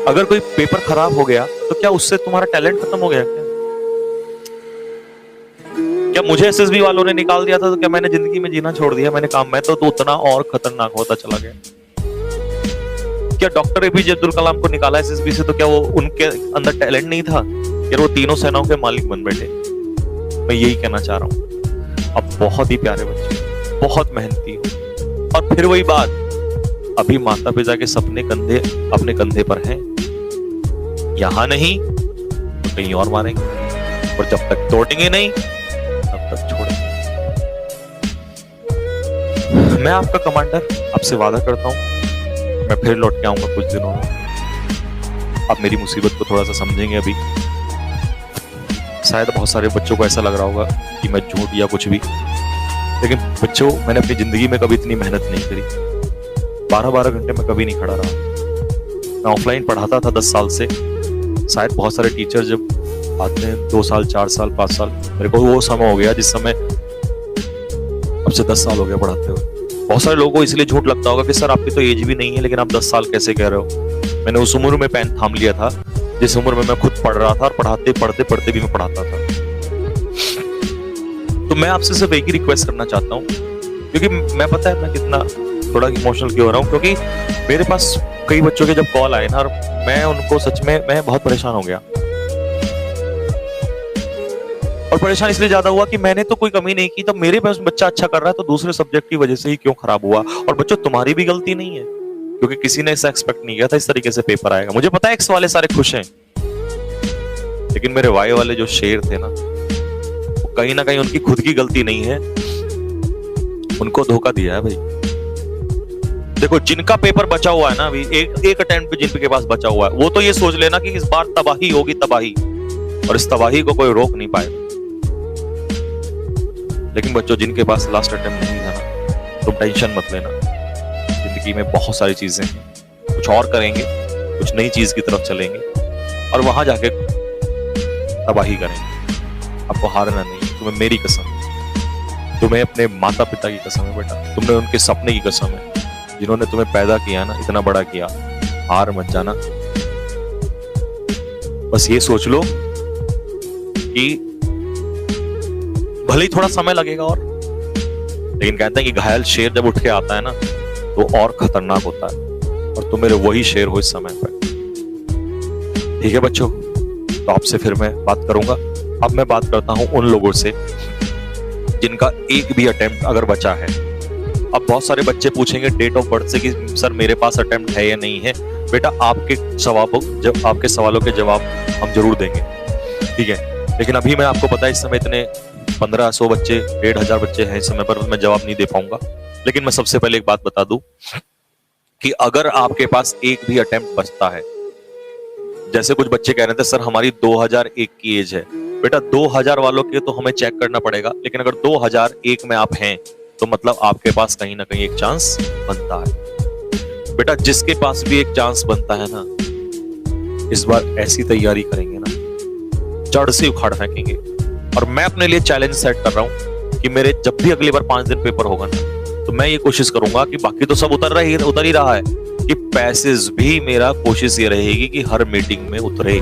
अगर कोई पेपर खराब हो गया तो क्या उससे तुम्हारा टैलेंट खत्म हो गया क्या? क्या मुझे एसएसबी वालों ने निकाल दिया था तो क्या मैंने जिंदगी में जीना छोड़ दिया? मैंने काम में तो उतना और खतरनाक होता चला गया। क्या डॉक्टर एपीजे अब्दुल कलाम को निकाला एसएसबी से तो क्या वो उनके अंदर टैलेंट नहीं था? यार वो तीनों सेनाओं के मालिक बन बैठे। मैं यही कहना चाह रहा हूं। अब बहुत ही प्यारे बच्चे, बहुत मेहनती हो, और फिर वही बात, अभी माता पिता के सपने कंधे अपने कंधे पर हैं, यहां नहीं तो कहीं और मारेंगे, और जब तक तोड़ेंगे नहीं तब तक छोड़ेंगे। मैं आपका कमांडर आपसे वादा करता हूं, मैं फिर लौट के आऊंगा कुछ दिनों में। आप मेरी मुसीबत को थोड़ा सा समझेंगे। अभी शायद बहुत सारे बच्चों को ऐसा लग रहा होगा कि मैं झूठ या कुछ भी, लेकिन बच्चों, मैंने अपनी जिंदगी में कभी इतनी मेहनत नहीं करी। 12-12 घंटे में कभी नहीं खड़ा रहा। मैं ऑफलाइन पढ़ाता था 10 साल से। शायद बहुत सारे टीचर जब आते हैं 2 साल, 4 साल, 5 साल, मेरे को वो समय हो गया जिस समय अब से 10 साल हो गया पढ़ाते हुए। बहुत सारे लोगों को इसलिए झूठ लगता होगा कि सर आपकी तो एज भी नहीं है, लेकिन आप 10 साल कैसे कह रहे हो? मैंने उस उम्र में पेन थाम लिया था जिस उम्र में मैं खुद पढ़ रहा था, और पढ़ाते पढ़ते पढ़ते भी मैं पढ़ाता था। तो मैं आपसे सिर्फ एक ही रिक्वेस्ट करना चाहता हूँ, क्योंकि मैं पता है मैं कितना थोड़ा इमोशनल क्यों हो रहा हूँ, क्योंकि मेरे पास कई बच्चों के जब कॉल आए ना, और मैं उनको सच में मैं बहुत परेशान हो गया। और परेशान इसलिए ज्यादा हुआ कि मैंने तो कोई कमी नहीं की, तो मेरे पास बच्चा अच्छा कर रहा है तो दूसरे सब्जेक्ट की वजह से ही क्यों खराब हुआ? और बच्चों, तुम्हारी भी गलती नहीं है, क्योंकि किसी ने ऐसा एक्सपेक्ट नहीं किया था इस तरीके से पेपर आएगा। मुझे पता है एक्स वाले सारे खुश हैं, लेकिन मेरे वाई वाले जो शेर थे ना, वो कहीं ना कहीं उनकी खुद की गलती नहीं है, उनको धोखा दिया है भाई। देखो, जिनका पेपर बचा हुआ है ना अभी, एक अटेम्प्ट पे जिनके पास बचा हुआ है, वो तो ये सोच लेना कि इस बार तबाही होगी, तबाही, और इस तबाही को कोई रोक नहीं पाएगा। लेकिन बच्चों, जिनके पास लास्ट अटेम्प्ट नहीं था ना, तुम टेंशन मत लेना। जिंदगी में बहुत सारी चीजें हैं, कुछ और करेंगे, कुछ नई चीज की तरफ चलेंगे, और वहां जाके तबाही करेंगे। आपको हारना नहीं, तुम्हें मेरी कसम, तुम्हें अपने माता पिता की कसम है बेटा, तुमने उनके सपने की कसम है, जिन्होंने तुम्हें पैदा किया ना, इतना बड़ा किया। हार मत जाना। बस ये सोच लो कि भले ही थोड़ा समय लगेगा, और लेकिन कहते हैं कि घायल शेर जब उठ के आता है ना, तो और खतरनाक होता है, और तुम मेरे वही शेर हो इस समय पर। ठीक है बच्चों, तो आपसे फिर मैं बात करूंगा। अब मैं बात करता हूं उन लोगों से जिनका एक भी अटेम्प्ट अगर बचा है। अब बहुत सारे बच्चे पूछेंगे डेट ऑफ बर्थ से कि सर मेरे पास अटेम्प्ट है या नहीं है। बेटा, आपके सवालों के जवाब हम जरूर देंगे, ठीक है, लेकिन अभी मैं आपको पता है इस समय इतने 1500 बच्चे, 1500 बच्चे हैं इस समय पर, मैं जवाब नहीं दे पाऊंगा। लेकिन मैं सबसे पहले एक बात बता दूं कि अगर आपके पास एक भी अटेम्प्ट बचता है, जैसे कुछ बच्चे कह रहे थे सर हमारी 2001 की एज है, बेटा 2000 वालों के तो हमें चेक करना पड़ेगा, लेकिन अगर 2001 में आप हैं तो मतलब आपके पास कहीं ना कहीं एक चांस बनता है। बेटा, जिसके पास भी एक चांस बनता है ना, इस बार ऐसी तैयारी करेंगे ना, जड़ से उखाड़ फेंकेंगे। और मैं अपने लिए चैलेंज सेट कर रहा हूं कि मेरे जब भी अगली बार 5 दिन पेपर होगा ना, तो मैं ये कोशिश करूंगा कि बाकी तो सब उतर ही रहा है, कि पैसेज भी मेरा कोशिश ये रहेगी कि हर मीटिंग में उतरे।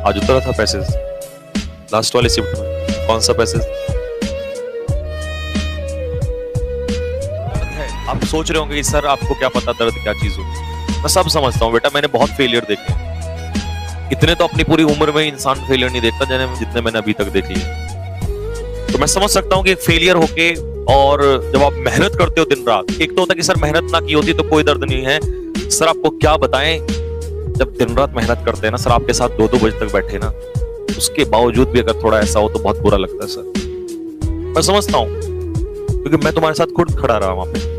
आज उतरा था पैसेज लास्ट वाले शिफ्ट में। कौन सा पैसेज? आप सोच रहे होंगे कि सर आपको क्या पता दर्द क्या चीज होती। मैं सब समझता हूँ बेटा, मैंने बहुत फेलियर देखे हैं। इतने तो अपनी पूरी उम्र में इंसान फेलियर नहीं देखता जितने मैंने अभी तक देख लिए। तो मैं समझ सकता हूँ कि फेलियर होके, और जब आप मेहनत करते हो दिन रात, एक तो होता है कि सर मेहनत ना की होती तो कोई दर्द नहीं है। सर आपको क्या बताएं, जब दिन रात मेहनत करते हैं ना सर, आपके साथ 2-2 बजे तक बैठे ना, उसके बावजूद भी अगर थोड़ा ऐसा हो तो बहुत बुरा लगता है सर। मैं समझता हूँ, क्योंकि मैं तुम्हारे साथ खुद खड़ा रहा वहां पे।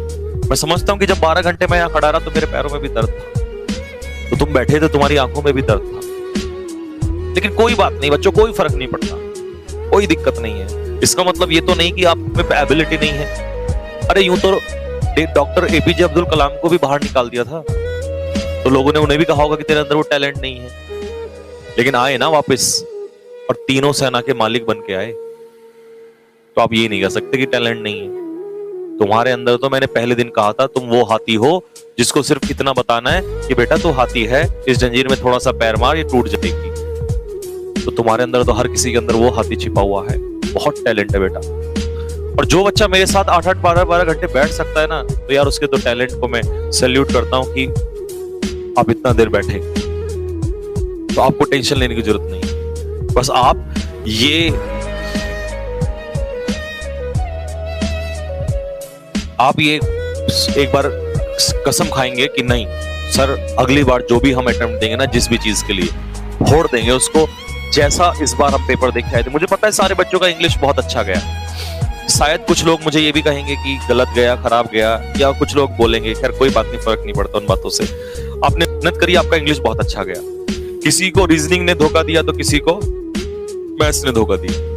मैं समझता हूँ कि जब 12 घंटे मैं यहाँ खड़ा रहा तो मेरे पैरों में भी दर्द था, तो तुम बैठे थे तुम्हारी आंखों में भी दर्द था। लेकिन कोई बात नहीं बच्चों, कोई फर्क नहीं पड़ता, कोई दिक्कत नहीं है। इसका मतलब ये तो नहीं कि आप में एबिलिटी नहीं है। अरे यूं तो डॉक्टर एपीजे अब्दुल कलाम को भी बाहर निकाल दिया था, तो लोगों ने उन्हें भी कहा होगा कि तेरे अंदर वो टैलेंट नहीं है, लेकिन आए ना वापस, और तीनों सेना के मालिक बन के आए। तो आप ये नहीं कह सकते कि टैलेंट नहीं है। तुम्हारे अंदर तो मैंने पहले दिन कहा था तुम वो हाथी हो जिसको सिर्फ इतना बताना है कि बेटा तू हाथी है, इस जंजीर में थोड़ा सा पैर मार, ये टूट जाएगी। तो तुम्हारे अंदर तो हर किसी के अंदर वो हाथी छिपा हुआ है। बहुत टैलेंट है बेटा। और जो बच्चा मेरे साथ 8-8 12-12 घंटे बैठ सकता है ना, तो यार उसके तो टैलेंट को मैं सैल्यूट करता हूं कि आप इतना देर बैठे। तो आपको टेंशन लेने की जरूरत नहीं, बस आप ये एक बार कसम खाएंगे कि नहीं सर, अगली बार जो भी हम अटेम्प्ट देंगे ना, जिस भी चीज के लिए, फोड़ देंगे उसको जैसा इस बार हम पेपर देख के आए थे। मुझे पता है सारे बच्चों का इंग्लिश बहुत अच्छा गया, शायद कुछ लोग मुझे ये भी कहेंगे कि गलत गया, खराब गया, या कुछ लोग बोलेंगे, खैर कोई बात नहीं, फर्क नहीं पड़ता उन बातों से। आपने मेहनत करी, आपका इंग्लिश बहुत अच्छा गया। किसी को रीजनिंग ने धोखा दिया तो किसी को मैथ्स ने धोखा दिया।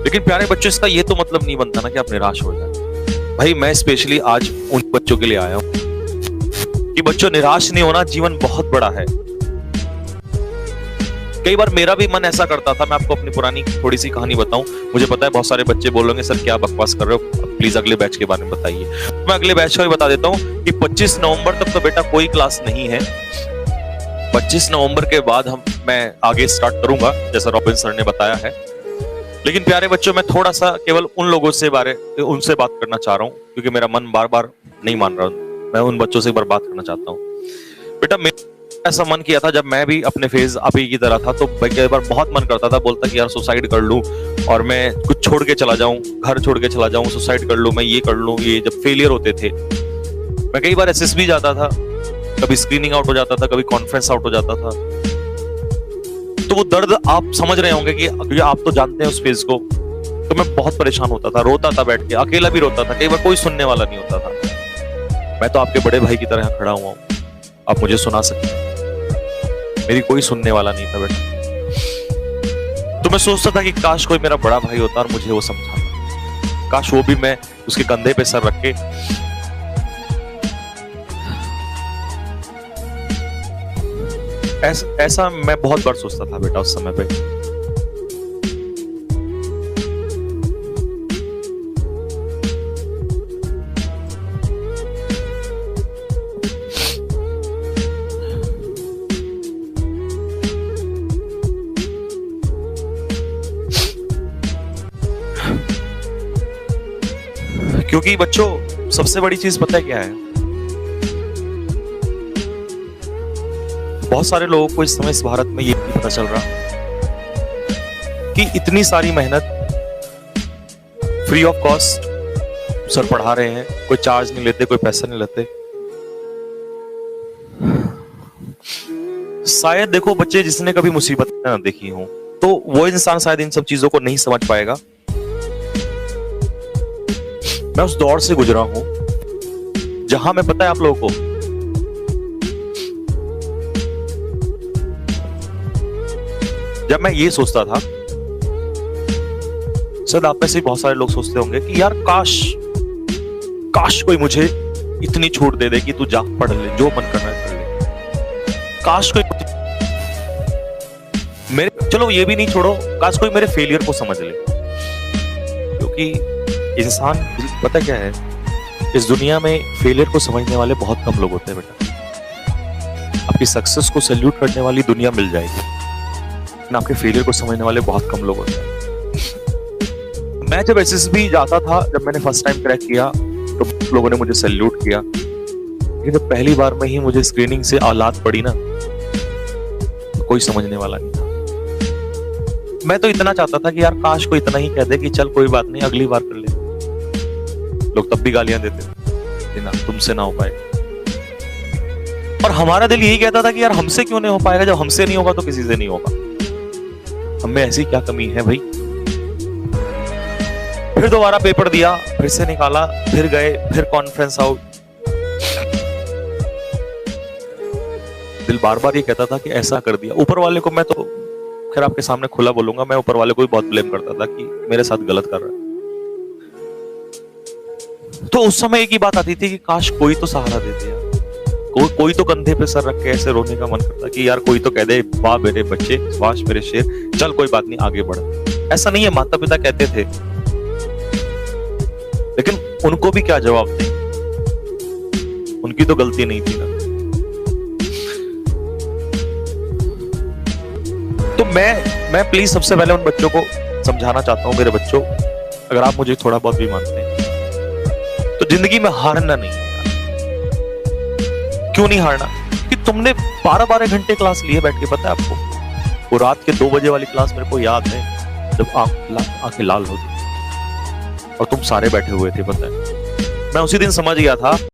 लेकिन प्यारे बच्चों, इसका ये तो मतलब नहीं बनता ना कि आप निराश हो जाए। भाई मैं स्पेशली आज उन बच्चों के लिए आया हूं कि बच्चों निराश नहीं होना, जीवन बहुत बड़ा है। कई बार मेरा भी मन ऐसा करता था। मैं आपको अपनी पुरानी थोड़ी सी कहानी बताऊं। मुझे पता है बहुत सारे बच्चे बोलेंगे सर क्या बकवास कर रहे हो, प्लीज अगले बैच के बारे में बताइए। मैं अगले बैच का भी बता देता हूं कि 25 नवंबर तक तो बेटा कोई क्लास नहीं है। 25 नवंबर के बाद मैं आगे स्टार्ट करूंगा जैसा रॉबिन सर ने बताया है। लेकिन प्यारे बच्चों, मैं थोड़ा सा केवल उन लोगों से उनसे बात करना चाह रहा हूं क्योंकि मेरा मन बार बार नहीं मान रहा। मैं उन बच्चों से एक बार बात करना चाहता हूं। बेटा ऐसा मन किया था जब मैं भी अपने फेज अभी की तरह था, तो कई बार बहुत मन करता था, बोलता कि यार सुसाइड कर लूं और मैं कुछ छोड़ के चला जाऊं, घर छोड़ के चला जाऊं, सुसाइड कर लूं, मैं ये कर लूं। ये जब फेलियर होते थे, मैं कई बार एसएसबी जाता था, कभी स्क्रीनिंग आउट हो जाता था, कभी कॉन्फ्रेंस आउट हो जाता था। तो वो दर्द आप समझ रहे होंगे कि आप तो जानते हैं उस फेज को। तो मैं बहुत परेशान होता था, रोता था बैठ के, अकेला भी रोता था, कई बार कोई सुनने वाला नहीं होता था। मैं तो आपके बड़े भाई की तरह खड़ा हुआ हूं, आप मुझे सुना सकते हैं, मेरी कोई सुनने वाला नहीं था बेटा। तो मैं सोचता था कि काश कोई मेरा बड़ा भाई होता और मुझे वो समझाता, काश वो भी मैं उसके कंधे पे सर रख के ऐसा मैं बहुत बार सोचता था बेटा उस समय पे। क्योंकि बच्चों सबसे बड़ी चीज पता है क्या है? बहुत सारे लोगों को इस समय इस भारत में ये नहीं पता चल रहा कि इतनी सारी मेहनत फ्री ऑफ कॉस्ट सर पढ़ा रहे हैं, कोई चार्ज नहीं लेते, कोई पैसा नहीं लेते। शायद देखो बच्चे, जिसने कभी मुसीबत ना देखी हो, तो वो इंसान शायद इन सब चीजों को नहीं समझ पाएगा। मैं उस दौर से गुजरा हूं जहां मैं, पता है आप लोगों को, जब मैं ये सोचता था, शायद आप में से बहुत सारे लोग सोचते होंगे कि यार काश कोई मुझे इतनी छूट दे दे कि तू जा पढ़ ले, जो मन करना है कर ले। काश कोई मेरे, चलो ये भी नहीं छोड़ो, काश कोई मेरे फेलियर को समझ ले। क्योंकि इंसान, पता क्या है, इस दुनिया में फेलियर को समझने वाले बहुत कम लोग होते हैं बेटा। आपकी सक्सेस को सैल्यूट करने वाली दुनिया मिल जाएगी, लेकिन आपके फेलियर को समझने वाले बहुत कम लोग होते हैं। मैं जब एसएसबी जाता था, जब मैंने फर्स्ट टाइम क्रैक किया, तो लोगों ने मुझे सैल्यूट किया। लेकिन जब पहली बार में ही मुझे स्क्रीनिंग से औलाद पड़ी ना, तो कोई समझने वाला नहीं था। मैं तो इतना चाहता था कि यार काश कोई इतना ही कह दे कि चल कोई बात नहीं, अगली बार कर ले। लोग तब भी गालियां देते ना, तुमसे ना हो पाएगा। और हमारा दिल यही कहता था कि यार हमसे क्यों नहीं हो पाएगा, जब हमसे नहीं होगा तो किसी से नहीं होगा। हमें ऐसी क्या कमी है भाई। फिर दोबारा पेपर दिया, फिर से निकाला, फिर गए, फिर कॉन्फ्रेंस आउट। दिल बार बार ये कहता था कि ऐसा कर दिया। ऊपर वाले को मैं तो खैर आपके सामने खुला बोलूंगा, मैं ऊपर वाले को भी बहुत ब्लेम करता था कि मेरे साथ गलत कर रहा है। तो उस समय एक ही बात आती थी कि काश कोई तो सहारा दे दे यार, कोई तो कंधे पे सर रख के ऐसे रोने का मन करता कि यार कोई तो कह दे, वाह मेरे बच्चे, वाह मेरे शेर, चल कोई बात नहीं आगे बढ़। ऐसा नहीं है, माता पिता कहते थे लेकिन उनको भी क्या जवाब दें, उनकी तो गलती नहीं थी ना। तो मैं प्लीज सबसे पहले उन बच्चों को समझाना चाहता हूं, मेरे बच्चों, अगर आप मुझे थोड़ा बहुत भी मानते हैं तो जिंदगी में हारना नहीं है। क्यों नहीं हारना? कि तुमने 12-12 घंटे क्लास लिए बैठ के, पता है आपको? वो रात के 2 बजे वाली क्लास मेरे को याद है, जब आंखें लाल होती और तुम सारे बैठे हुए थे, पता है? मैं उसी दिन समझ गया था